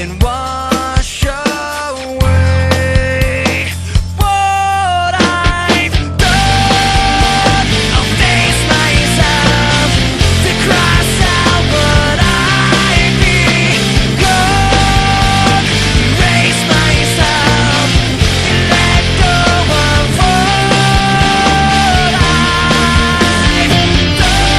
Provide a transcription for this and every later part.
and wash away what I've done. I'll face myself to cross out what I've become. Erase myself and let go of what I've done.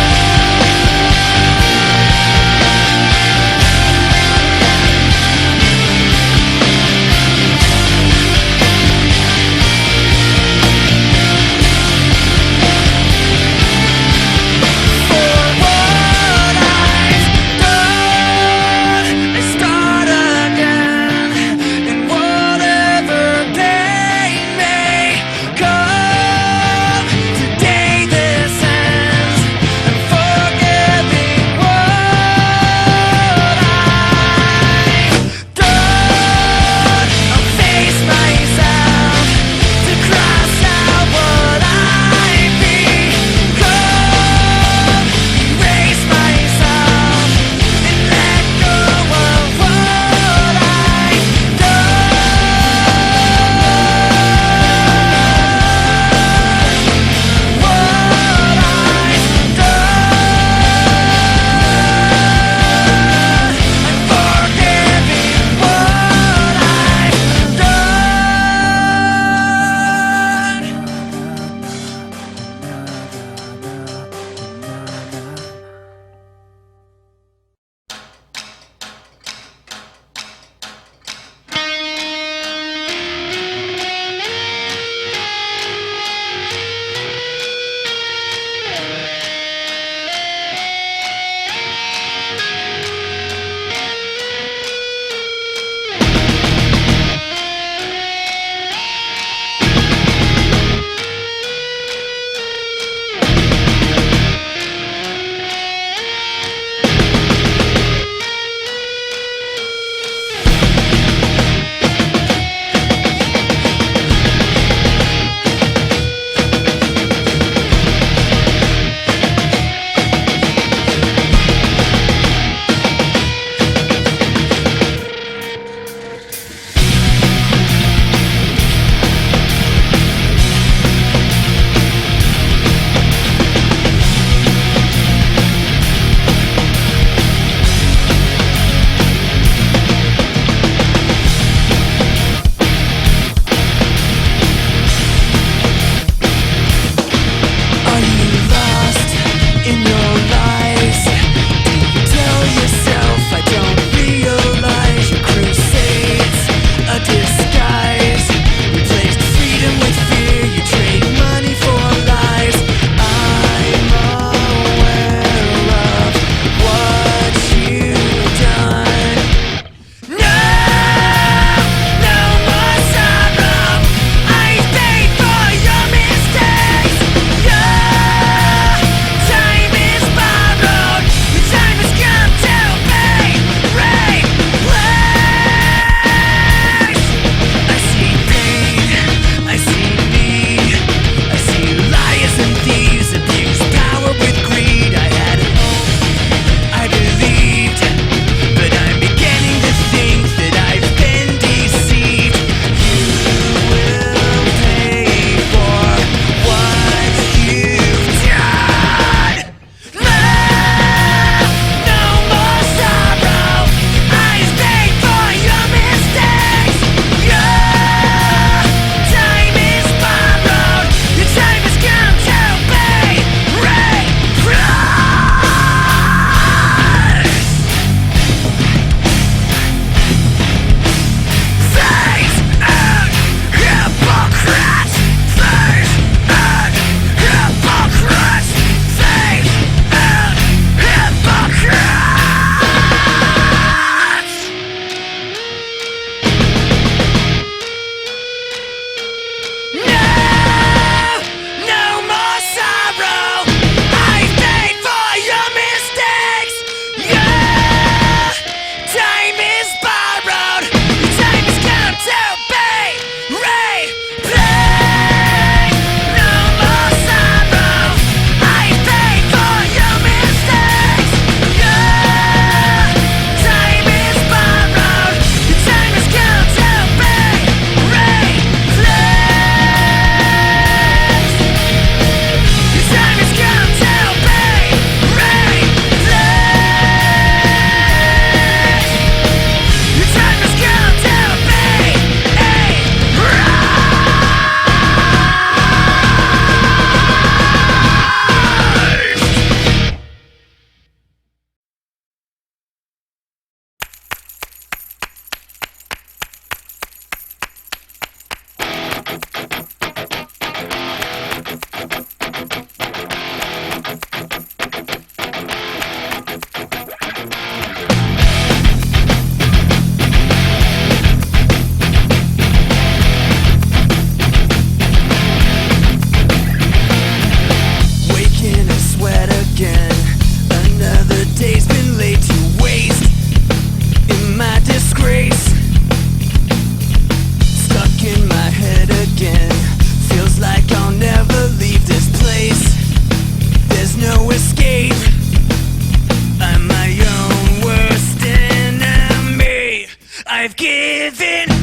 I've given up.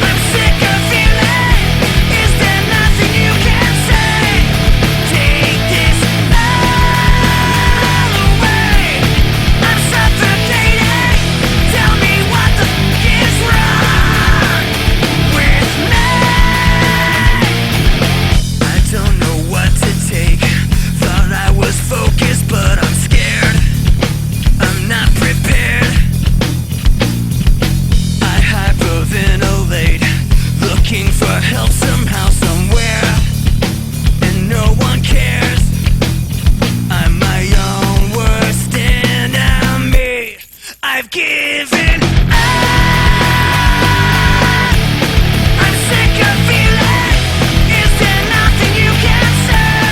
I'm sick of feeling. Is there nothing you can say? Take this all away. I'm suffocating. Tell me what the f is wrong with me. I don't know what to take. Thought I was focused, but I'm scared. I'm not prepared. I hyperventilate, looking for help somehow, somewhere, and no one cares. I'm my own worst enemy. I've given up. I'm sick of feeling. Is there nothing you can say?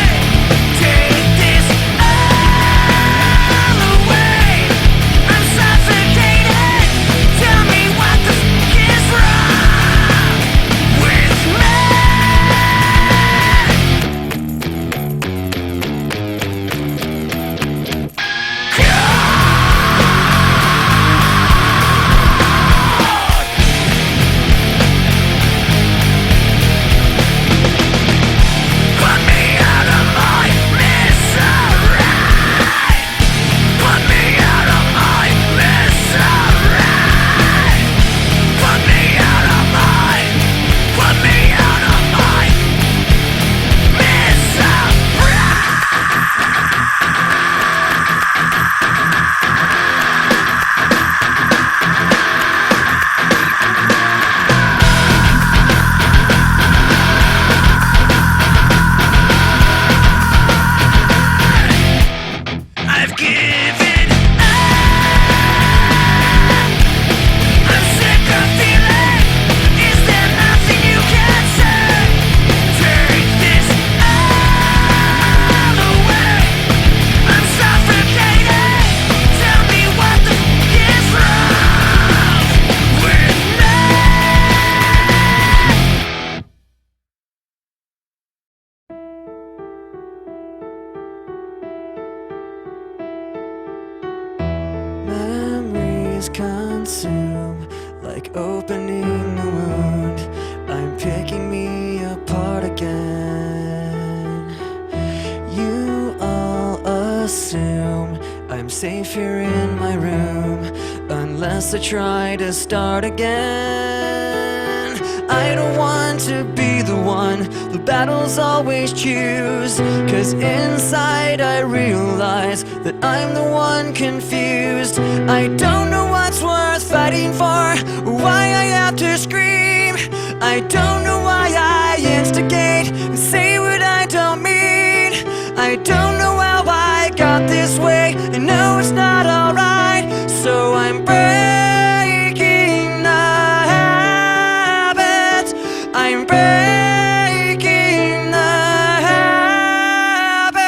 Take this all away. I'm suffocating. Tell me what the f is wrong with me. Put me out of my misery. Put me out of my misery. Put me out of my I've given up. I'm sick of feeling. Is there nothing you can say? Take this all away. I'm suffocating. Tell me what the f is wrong with me. Memories consume, like opening a wound. I'm picking me apart again. You all assume I'm safe here in my room, unless I try to start again. I don't want to be the one the battles always choose, 'cause inside I realize that I'm the one confused. I don't know what's worth fighting for, or why I have to scream. I don't know why I instigate and say what I don't mean. I don't know how I got this way, I know it's not alright. So I'm breaking the habit. I'm breaking the habit.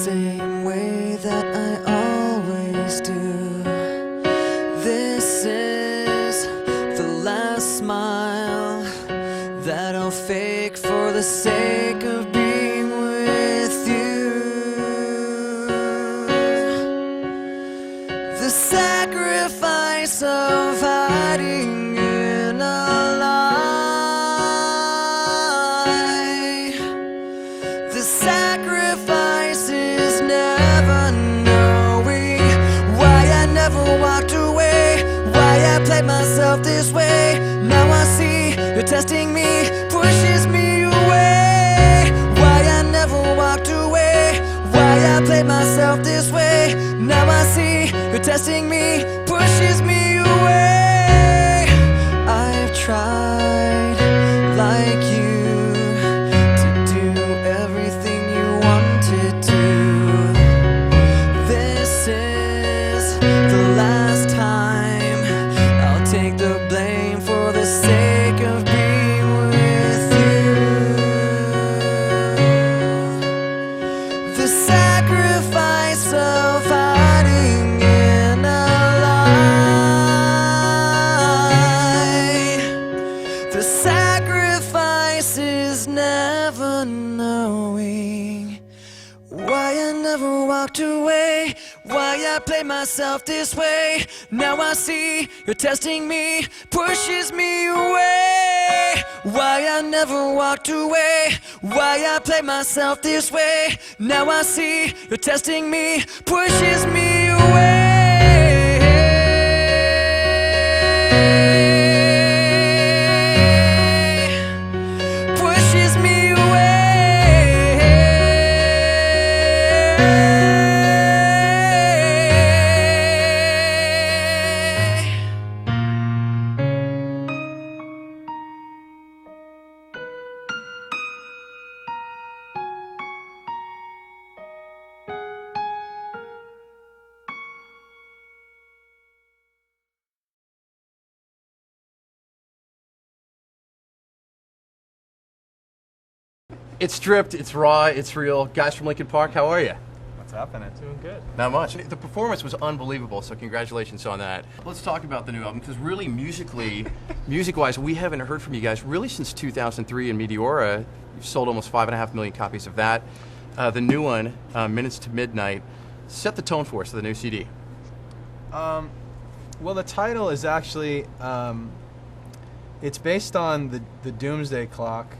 same way that I always do. This is the last smile that I'll fake for the sake of being with you. The sacrifice of hiding in a lie. The sacrifice is never knowing why I never walked away, why I played myself this way. Now I see you're testing me, pushes me away. Why I never walked away, why I played myself this way. Now I see you're testing me, pushes me away. I've tried like you to do everything you wanted to. This is the last time I'll take the blame for the sake of being with you. The sacrifice of hiding in a lie. The sacrifice is never knowing why I never walked away, why I played myself this way. Now I see you're testing me, pushes me away. Why I never walked away, why I played myself this way. Now I see you're testing me, pushes me away. Pushes me It's stripped, it's raw, it's real. Guys from Linkin Park, how are you? What's happening? Doing good. Not much. The performance was unbelievable, so congratulations on that. Let's talk about the new album, because really music-wise, we haven't heard from you guys really since 2003 in Meteora. You've sold almost 5.5 million copies of that. The new one, Minutes to Midnight, set the tone for us, the new CD. Well, the title is actually, it's based on the Doomsday Clock,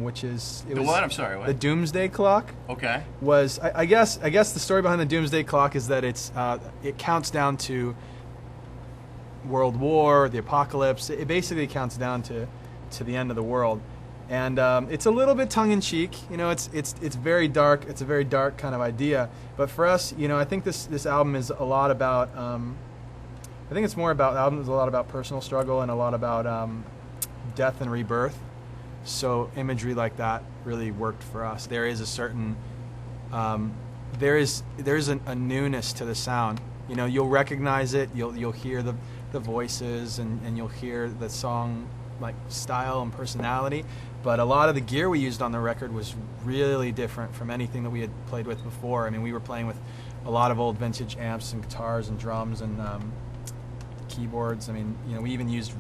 which is... The what? I'm sorry, what? The Doomsday Clock. Okay. Was, I guess the story behind the Doomsday Clock is that it counts down to World War, the apocalypse. It basically counts down to the end of the world. And it's a little bit tongue-in-cheek. You know, it's very dark. It's a very dark kind of idea. But for us, you know, I think this album is a lot about... I think it's more about... The album is a lot about personal struggle and a lot about death and rebirth. So imagery like that really worked for us. There is a certain... there's a newness to the sound. You know, you'll recognize it. You'll hear the voices and you'll hear the song like style and personality. But a lot of the gear we used on the record was really different from anything that we had played with before. I mean, we were playing with a lot of old vintage amps and guitars and drums and keyboards. I mean, you know, we even used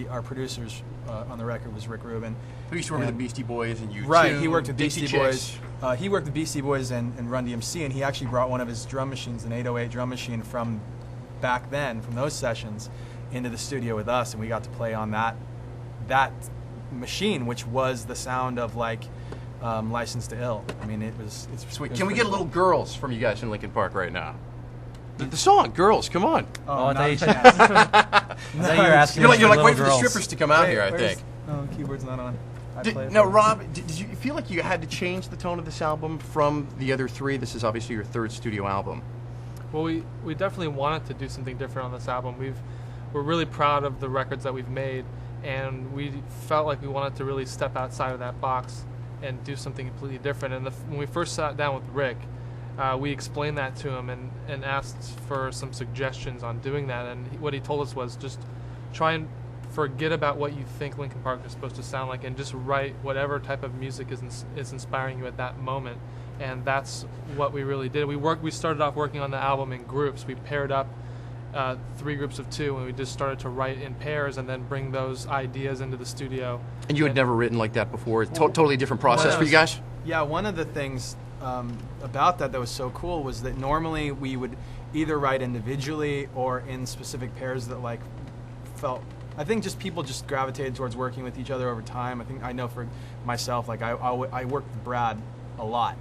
our producers on the record was Rick Rubin. Who used to work with the Beastie Boys and U2. Right, he worked with Dixie Beastie Chicks. Boys. He worked with Beastie Boys and Run DMC, and he actually brought one of his drum machines, an 808 drum machine from back then, from those sessions, into the studio with us, and we got to play on that machine, which was the sound of like License to Ill. I mean, it's Sweet. it Can we was get a little Girls from you guys in Linkin Park right now? The song, Girls, come on. Oh, I thought you were asking. You're like for wait for little the girls. strippers to come out here, I think. No, keyboard's not on. Now, Rob, did you feel like you had to change the tone of this album from the other three? This is obviously your third studio album. Well, we definitely wanted to do something different on this album. We're really proud of the records that we've made, and we felt like we wanted to really step outside of that box and do something completely different. And when we first sat down with Rick, we explained that to him and asked for some suggestions on doing that. And what he told us was just try and forget about what you think Linkin Park is supposed to sound like and just write whatever type of music is inspiring you at that moment. and that's what we really did. We started off working on the album in groups. We paired up 3 groups of 2, and we just started to write in pairs and then bring those ideas into the studio. And you had never written like that before? Totally different process for you guys? Yeah, one of the things about that was so cool was that normally we would either write individually or in specific pairs that like felt. I think just people just gravitated towards working with each other over time. I know for myself, like I worked with Brad a lot,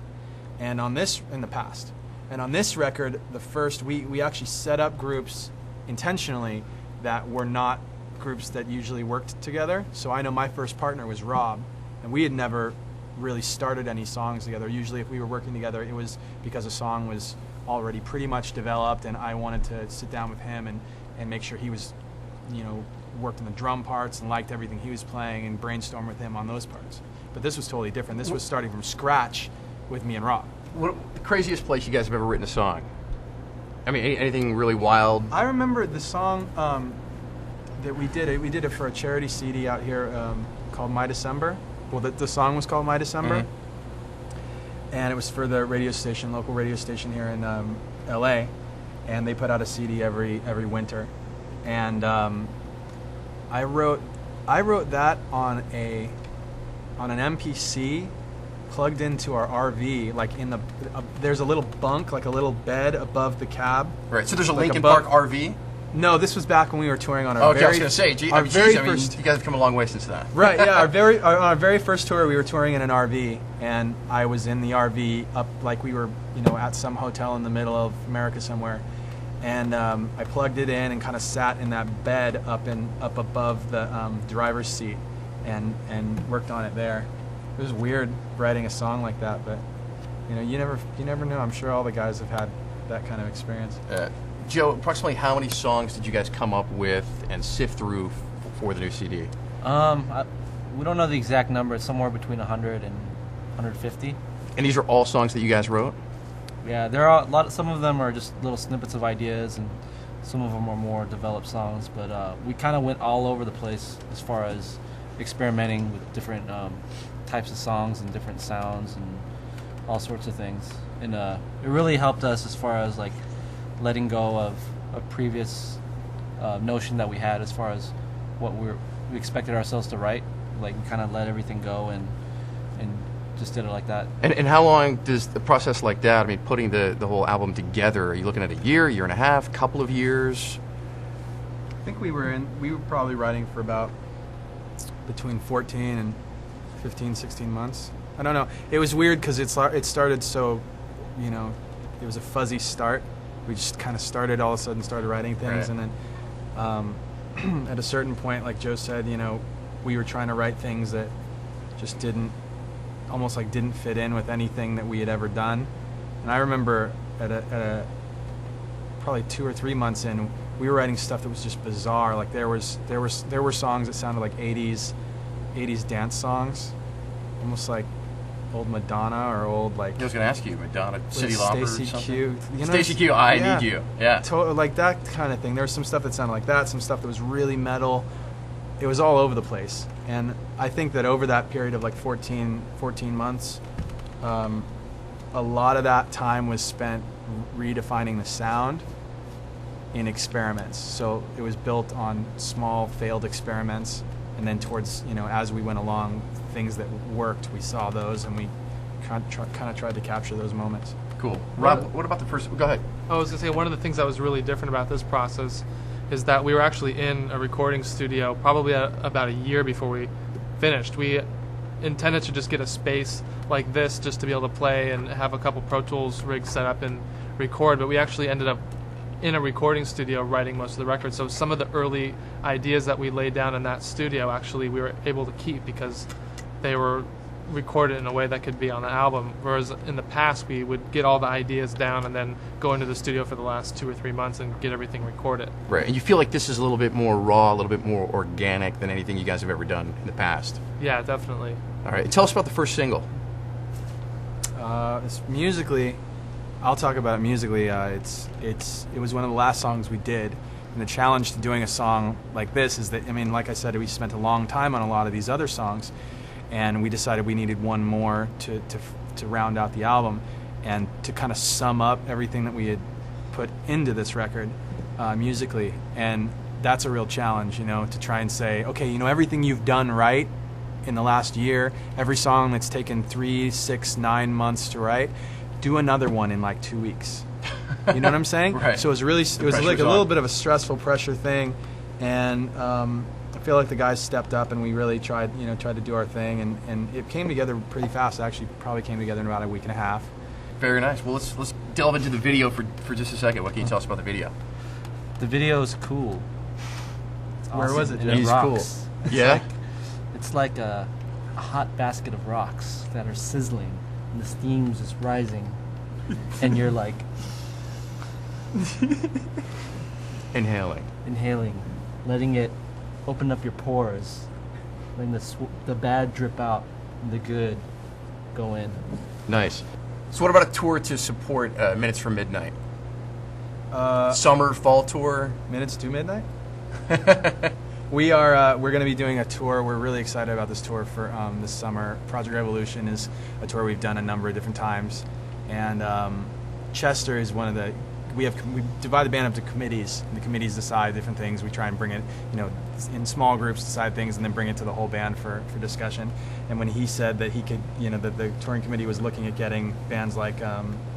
and on this in the past, and on this record, the first we actually set up groups intentionally that were not groups that usually worked together. So I know my first partner was Rob, and we had never really started any songs together. Usually if we were working together, it was because a song was already pretty much developed, and I wanted to sit down with him and make sure he was, worked on the drum parts and liked everything he was playing and brainstorm with him on those parts. But this was totally different. This was starting from scratch with me and Rob. What the craziest place you guys have ever written a song? I mean, anything really wild? I remember the song that we did. We did it for a charity CD out here called My December. Well, the song was called My December. Mm-hmm. And it was for the local radio station here in LA. And they put out a CD every winter. And I wrote that on an MPC plugged into our RV, like in there's a little bunk, like a little bed above the cab. Right. So there's a like Linkin Park RV. No, this was back when we were touring on our okay, I was going to say, our very first. You guys have come a long way since that. Right. Yeah. On our very first tour, we were touring in an RV, and I was in the RV up like we were, at some hotel in the middle of America somewhere. And I plugged it in and kind of sat in that bed up above the driver's seat, and worked on it there. It was weird writing a song like that, but you never know. I'm sure all the guys have had that kind of experience. Joe, approximately how many songs did you guys come up with and sift through for the new CD? We don't know the exact number. It's somewhere between 100 and 150. And these are all songs that you guys wrote? Yeah, there are a lot. Some of them are just little snippets of ideas, and some of them are more developed songs. But we kind of went all over the place as far as experimenting with different types of songs and different sounds and all sorts of things. And it really helped us as far as like letting go of a previous notion that we had as far as what we expected ourselves to write. Like we kind of let everything go and just did it like that. And how long does the process like that, putting the whole album together, are you looking at a year and a half, couple of years? I think we were probably writing for about between 14 and 15, 16 months. I don't know. It was weird because it started so, it was a fuzzy start. We just kind of started, all of a sudden started writing things. Right. And then at a certain point, like Joe said, we were trying to write things that just didn't fit in with anything that we had ever done. And I remember at a probably 2 or 3 months in, we were writing stuff that was just bizarre. Like there were songs that sounded like 80s dance songs, almost like old Madonna or old like. I was going to ask you, Madonna, City Lauper or something. Stacey Q. Stacey Q, I Need You. Yeah. Like that kind of thing. There was some stuff that sounded like that, some stuff that was really metal. It was all over the place. And I think that over that period of like 14 months, a lot of that time was spent redefining the sound in experiments. So it was built on small failed experiments, and then towards, as we went along, things that worked, we saw those, and we kind of tried to capture those moments. Cool. Rob, what about the first? Go ahead. I was going to say, one of the things that was really different about this process is that we were actually in a recording studio probably about a year before we finished. We intended to just get a space like this just to be able to play and have a couple Pro Tools rigs set up and record, but we actually ended up in a recording studio writing most of the records. So some of the early ideas that we laid down in that studio, actually we were able to keep because they were recorded in a way that could be on the album, whereas in the past we would get all the ideas down and then go into the studio for the last 2 or 3 months and get everything recorded. Right, and you feel like this is a little bit more raw, a little bit more organic than anything you guys have ever done in the past. Yeah, definitely. All right, tell us about the first single. It's musically, I'll talk about it musically. It was one of the last songs we did, and the challenge to doing a song like this is that, like I said, we spent a long time on a lot of these other songs, and we decided we needed one more to to round out the album, and to kind of sum up everything that we had put into this record musically. And that's a real challenge, you know, to try and say, okay, you know, everything you've done right in the last year, every song that's taken 3, 6, 9 months to write, do another one in like 2 weeks. You know what I'm saying? Right. So it was like a little bit of a stressful pressure thing, and I feel like the guys stepped up and we really tried to do our thing, and it came together pretty fast. It actually probably came together in about a week and a half. Very nice. Well, let's delve into the video for just a second. What can you tell us about the video? The video is cool. It's Where awesome, was it, and Jeff? He's rocks. cool. Yeah? It's like a hot basket of rocks that are sizzling, and the steam's just rising, and you're like Inhaling. letting it open up your pores, letting the bad drip out, and the good go in. Nice. So what about a tour to support Minutes from Midnight? Uh, Summer, fall tour? Minutes to Midnight? We're going to be doing a tour. We're really excited about this tour for this summer. Project Revolution is a tour we've done a number of different times, and Chester is one of the. We divide the band up to committees, and the committees decide different things. We try and bring it, you know, in small groups, decide things, and then bring it to the whole band for discussion. And when he said that he could, you know, that the touring committee was looking at getting bands like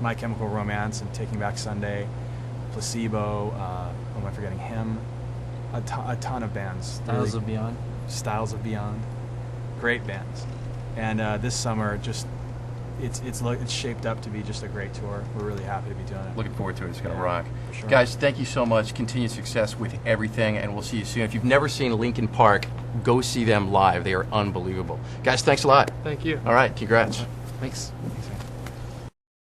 My Chemical Romance and Taking Back Sunday, Placebo, who am I forgetting? Him, a ton of bands. Styles of Beyond. Styles of Beyond, great bands. And this summer, just it's shaped up to be just a great tour. We're really happy to be doing it. Looking forward to it. It's going to Yeah, rock. for sure. Guys, thank you so much. Continued success with everything, and we'll see you soon. If you've never seen Linkin Park, go see them live. They are unbelievable. Guys, thanks a lot. Thank you. All right, congrats. Thanks. Thanks, man.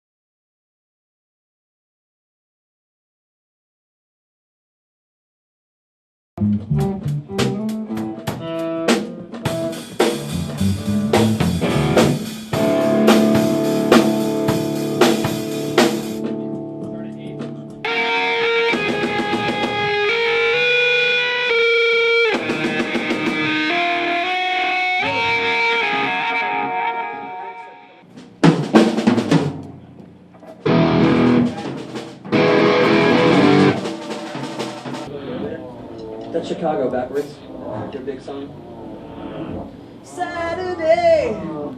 That's Chicago backwards. Your big song. Saturday,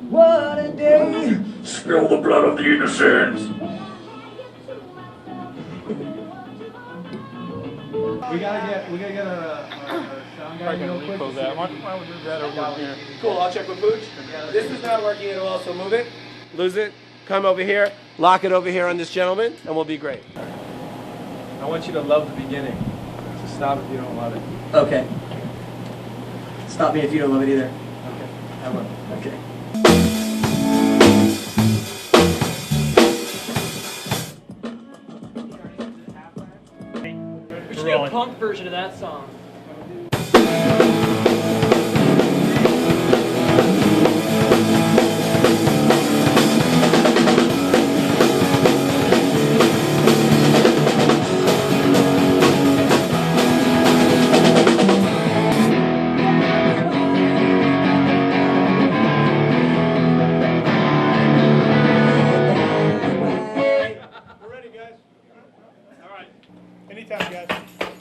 what a day. Spill the blood of the innocent. We gotta get our sound guy real quick. Why would we do that over here? Cool, I'll check with Pooch. This is not working at all, so move it, lose it, come over here, lock it over here on this gentleman, and we'll be great. I want you to love the beginning. So stop if you don't love it. Okay. Stop me if you don't love it either. Okay. I will. Okay. We should do a punk version of that song. We're ready, guys. All right. Anytime, guys.